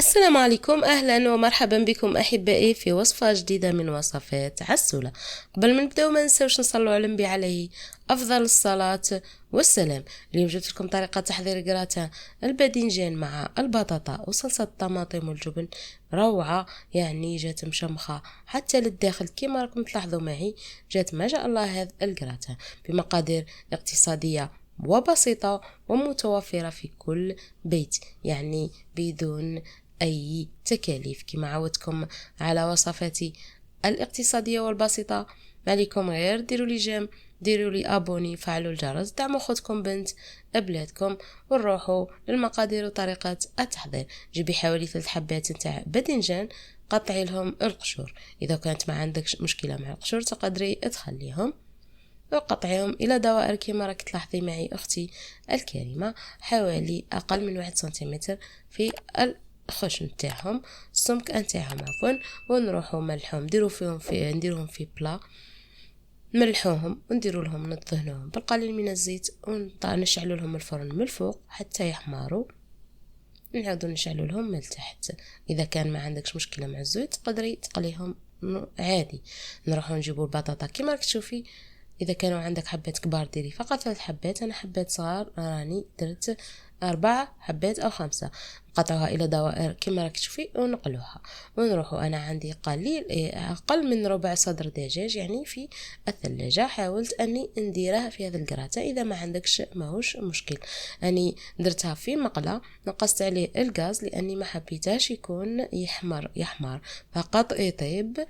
السلام عليكم، أهلا ومرحبا بكم أحبائي في وصفة جديدة من وصفات عسولة. قبل ما نبداو ما ننساوش نصلوا على النبي عليه أفضل الصلاة والسلام. اليوم جبت لكم طريقة تحضير جراتان الباذنجان مع البطاطا وصلصة الطماطم والجبن. روعة، يعني جات مشمخة حتى للداخل كما راكم تلاحظوا معي. جات ما شاء الله هذا الجراتان بمقادير اقتصادية وبسيطة ومتوفرة في كل بيت، يعني بدون أي تكاليف. كما عودتكم على وصفاتي الاقتصادية والبسيطة، ما عليكم غير ديروا لي جيم، ديروا لي ابوني، فعلوا الجرس، دعموا خوتكم بنت بلادكم، ونروحوا للمقادير وطريقة التحضير. جيبي حوالي 3 حبات نتاع باذنجان، قطعي لهم القشور. اذا كانت ما عندك مشكلة مع القشور تقدري تخليهم وقطعيهم الى دوائر كما راك تلاحظي معي اختي الكريمه، حوالي اقل من 1 سنتيمتر في الخشن نتاعهم، السمك نتاعهم عفوا. ونروحوا ملحهم نديروهم في بلا، نملحوهم ونديروا لهم ندهنوهم بالقليل من الزيت، ونشعلوا لهم الفرن من الفوق حتى يحمروا، نعاودوا نشعلوا لهم من التحت. اذا كان ما عندكش مشكله مع الزيت تقدري تقليهم عادي. نروحوا نجيبوا البطاطا كما راك تشوفي، اذا كانوا عندك حبات كبار ديري فقط 3 حبات، انا حبات صغار راني درت 4 حبات او 5. نقطعوها الى دوائر كما راك تشوفي ونقلوها. ونروحوا، انا عندي قليل اقل من ربع صدر دجاج يعني في الثلاجه، حاولت اني نديره في هذا الكراته. اذا ما عندكش ماهوش مشكل، اني درتها في مقله، نقصت عليه الغاز لاني ما حبيتاش يكون يحمر فقط يطيب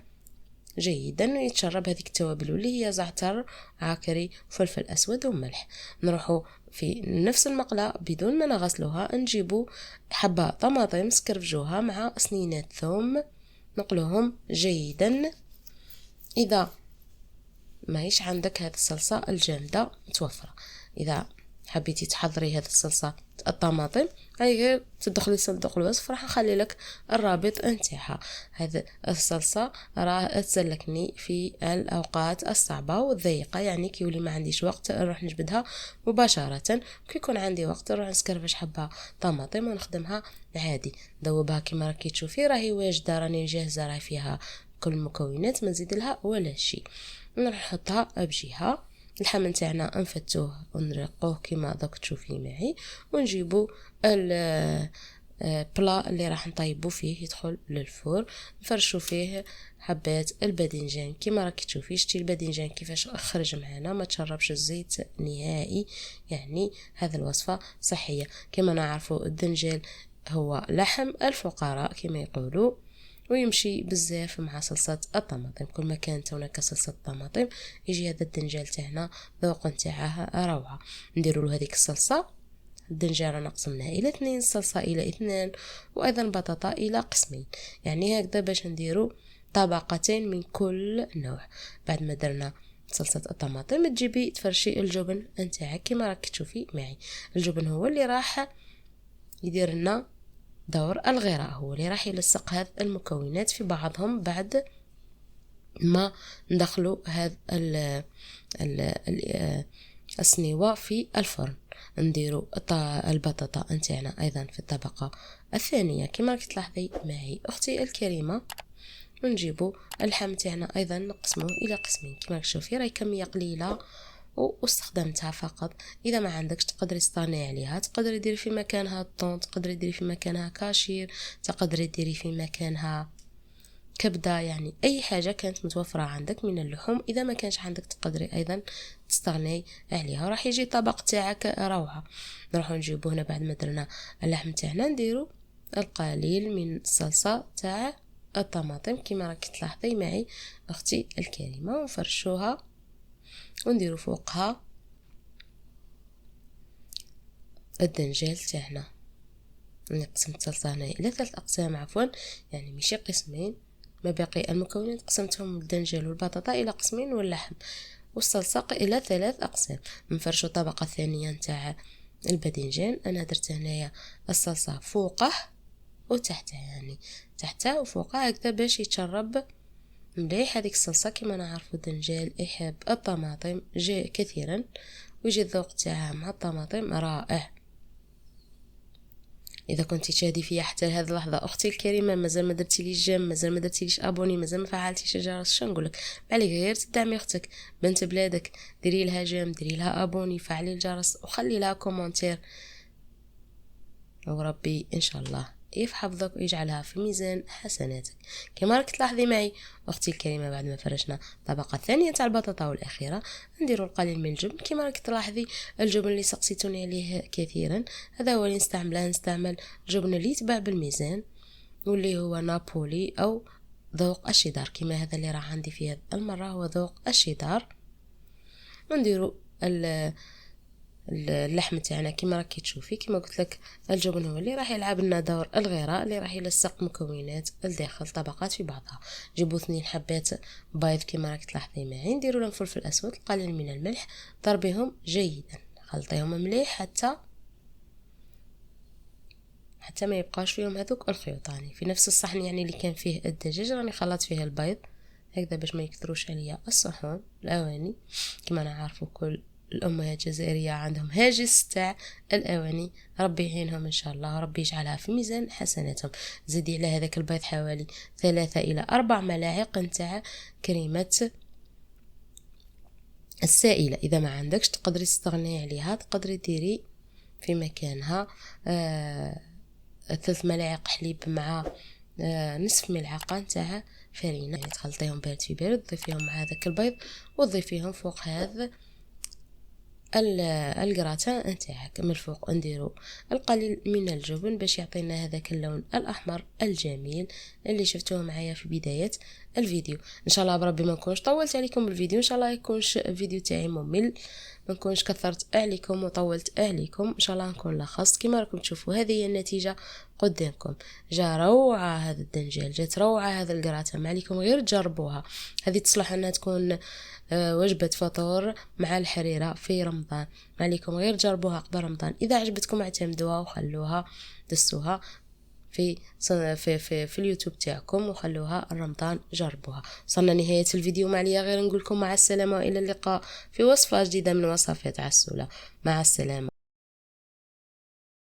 جيدا ويتشرب هذيك التوابل اللي هي زعتر عاكري وفلفل اسود وملح. نروحوا في نفس المقله بدون ما نغسلوها نجيبوا حبه طماطم سكرفجوها مع سنينات ثوم، نقلوهم جيدا. اذا ما هيش عندك هذه الصلصه الجامده متوفره، اذا حبيتي تحضري هذه الصلصه الطماطم غير تدخلي صندوق الوصف، راح نخلي لك الرابط نتاعها. هذه الصلصه راه تسلكني في الاوقات الصعبه والضيقه، يعني كي يولي ما عنديش وقت نروح نجبدها مباشره، كي يكون عندي وقت نروح نسكرفش حبه طماطم ونخدمها عادي. ذوبها كما راكي تشوفي راهي واجده، راني جاهزه، راهي فيها كل المكونات، ما نزيد لها ولا شيء. نروح نحطها بجهه. اللحم نتاعنا نفتوه ونرقوه كما دوك تشوفي معي، ونجيبو بلا اللي راح نطيبو فيه يدخل للفور، نفرشو فيه حبات الباذنجان كما راكي تشوفي. شتي الباذنجان كيفاش خرج معنا، ما تشربش الزيت نهائي، يعني هذا الوصفه صحيه. كما نعرفوا الدنجال هو لحم الفقراء كما يقولوا، ويمشي بزاف مع صلصة الطماطم. كل ما كانت هناك صلصة الطماطم يجي هذا الدنجال تاعنا ذوق نتاعه روعة. نديروا له هذيك الصلصة، الدنجال رانا قسمناها الى 2، الصلصة الى 2، وايضا بطاطا الى قسمين، يعني هكذا باش نديروا طبقتين من كل نوع. بعد ما درنا صلصة الطماطم تجيبي تفرشي الجبن نتاعك كما راك تشوفي معي. الجبن هو اللي راح يدير لنا دور الغراء، هو اللي راح يلصق هذه المكونات في بعضهم بعد ما ندخلوا هذا السنيوة في الفرن. نديروا البطاطا نتاعنا ايضا في الطبقة الثانية كما راك تلاحظي معي اختي الكريمة، ونجيبوا اللحم تاعنا ايضا نقسموه الى قسمين كما راك تشوفي، راهي كمية قليلة واستخدمتها فقط. اذا ما عندكش تقدري تستغني عليها، تقدري ديري في مكانها الطون، تقدري ديري في مكانها كاشير، تقدري ديري في مكانها كبده، يعني اي حاجه كانت متوفره عندك من اللحوم. اذا ما كانش عندك تقدري ايضا تستغني عليها، راح يجي طبق تاعك روعه. نروحوا نجيبوا هنا بعد ما درنا اللحم تاعنا نديروا القليل من الصلصه تاع الطماطم كما راك تلاحظي معي اختي الكريمه، ونفرشوها ونديروا فوقها الدنجال تاعنا. قسمت الصلصه هنا الى 3 اقسام عفوا، يعني ماشي قسمين. ما باقي المكونات قسمتهم الدنجال والبطاطا الى قسمين، واللحم والصلصه الى 3 اقسام. نفرشوا الطبقه الثانيه نتاع الباذنجان، انا درت هنايا الصلصه فوقه وتحته، يعني تحته وفوقه هكذا باش يتشرب مليح هذيك الصلصه. كما نعرفوا الدنجال يحب الطماطم كثيرا، ويجي الذوق تاعها مع الطماطم رائع. اذا كنتي تشاهدي فيا حتى لهذه اللحظه اختي الكريمه، مازال ما درتيليش جيم، مازال ما درتيليش ابوني، مازال ما فعلتيش الجرس، شنو نقولك؟ عليك غير تدعمي اختك بنت بلادك، ديري لها جيم، ديري لها ابوني، فعلي الجرس وخلي لها كومونتير، وربي ان شاء الله يحفظك ويجعلها في ميزان حسناتك. كما راك تلاحظي معي اختي الكريمه، بعد ما فرشنا الطبقه الثانيه تاع البطاطا والاخيره نديروا القليل من الجبن. كما راك تلاحظي الجبن اللي سقسيتوني عليه كثيرا هذا هو اللي نستعمله، نستعمل الجبن اللي يتباع بالميزان واللي هو نابولي او ذوق الشيدار، كما هذا اللي راح عندي في هذه المره هو ذوق الشيدار. ونديروا اللحم تاعنا كما راكي تشوفي. كما قلت لك الجبن هو اللي راح يلعب لنا دور الغراء، اللي راح يلصق مكونات الداخل طبقات في بعضها. جيبوا 2 حبات بيض كما راك تلاحظي معي، نديروا لهم فلفل اسود، القليل من الملح، ضربيهم جيدا، خلطيهم مليح حتى ما يبقاش فيهم هذوك الخيوطاني. في نفس الصحن يعني اللي كان فيه الدجاج راني خلطت فيه البيض هكذا باش ما يكثروش عليا الصحون الاواني. كما نعرفوا كل الامهات الجزائريه عندهم هاجس تاع الاواني، ربي يعينهم ان شاء الله، وربي يجعلها في ميزان حسناتهم. زيدي على هذاك البيض حوالي 3 إلى 4 ملاعق نتاع كريمه السائله. اذا ما عندكش تقدري تستغني عليها، تقدري ديري في مكانها 3 ملاعق حليب مع نصف ملعقه نتاع فرينه، يعني تخلطيهم بارد في بارد، تضيفيهم مع هذاك البيض وتضيفيهم فوق هذا الجراتان نتاعك. من الفوق نديروا القليل من الجبن باش يعطينا هذاك اللون الاحمر الجميل اللي شفتوه معايا في بدايه الفيديو. ان شاء الله بربي ما نكونش طولت عليكم بالفيديو، ان شاء الله يكونش الفيديو تاعي ممل، ما نكونش كثرت عليكم وطولت عليكم، ان شاء الله نكون لخصت. كما راكم تشوفوا هذه هي النتيجه قدامكم، جا روعه هذا الدنجال، جات روعه هذا الجراتان، ما عليكم غير تجربوها. هذه تصلح انها تكون وجبة فطور مع الحريرة في رمضان، ما عليكم غير جربوها قبل رمضان. إذا عجبتكم اعتمدوها وخلوها دسوها في اليوتيوب تاعكم وخلوها رمضان جربوها. وصلنا نهاية الفيديو، ما عليا غير نقولكم مع السلامة وإلى اللقاء في وصفة جديدة من وصفات عسولة. مع السلامة.